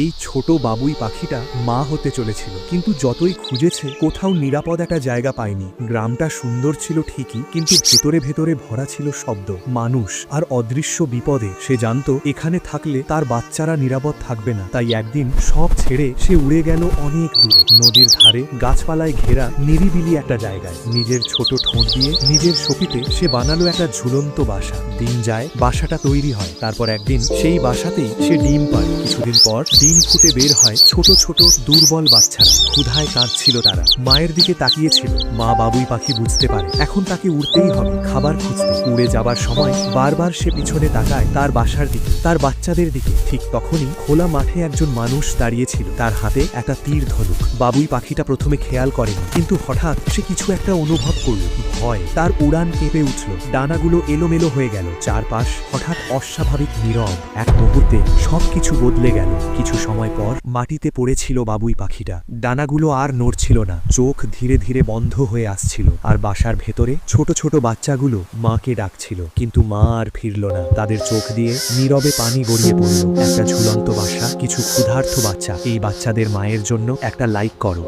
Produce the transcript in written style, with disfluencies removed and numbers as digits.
এই ছোট বাবুই পাখিটা মা হতে চলেছিল, কিন্তু যতই খুঁজেছে কোথাও নিরাপদ একটা জায়গা পায়নি। গ্রামটা সুন্দর ছিল ঠিকই, কিন্তু ভেতরে ভেতরে ভরা ছিল শব্দ, মানুষ আর অদৃশ্য বিপদে। সে জানতো এখানে থাকলে তার বাচ্চারা নিরাপদ থাকবে না। তাই একদিন সব ছেড়ে সে উড়ে গেল অনেক দূরে, নদীর ধারে গাছপালায় ঘেরা নিরিবিলি একটা জায়গায়। নিজের ছোট ঠোঁট দিয়ে নিজের শক্তিতে সে বানালো একটা ঝুলন্ত বাসা। দিন যায়, বাসাটা তৈরি হয়। তারপর একদিন সেই বাসাতেই সে ডিম পায়। কিছুদিন পর ডিম ফুটে বের হয় ছোট ছোট দুর্বল বাচ্চারা। ক্ষুধায় কাঁদছিল তারা, মায়ের দিকে তাকিয়েছিল। মা বাবুই পাখি বুঝতে পারে এখন তাকে উড়তেই হবে, খাবার খুঁজতে। উড়ে যাবার সময় বারবার সে পিছনে তাকায় তার বাসার দিকে, তার বাচ্চাদের দিকে। ঠিক তখনই খোলা মাঠে একজন মানুষ দাঁড়িয়েছিল, তার হাতে একটা তীর ধনুক। বাবুই পাখিটা প্রথমে খেয়াল করেনি, কিন্তু হঠাৎ সে কিছু একটা অনুভব করল, ভয়। তার উড়ান কেঁপে উঠল, ডানাগুলো এলোমেলো হয়ে গেল। চারপাশ হঠাৎ অস্বাভাবিক নীরব। এক মুহূর্তে সবকিছু বদলে গেল। কিছু সময় পর মাটিতে পড়েছিল বাবুই পাখিটা। ডানাগুলো আর নড়ছিল না, চোখ ধীরে ধীরে বন্ধ হয়ে আসছিল। আর বাসার ভেতরে ছোট ছোট বাচ্চাগুলো মাকে ডাকছিল, কিন্তু মা আর ফিরল না। তাদের চোখ দিয়ে নীরবে পানি গড়িয়ে পড়ল। একটা ঝুলন্ত বাসা, কিছু ক্ষুধার্ত বাচ্চা। এই বাচ্চাদের মায়ের জন্য একটা লাইক করো।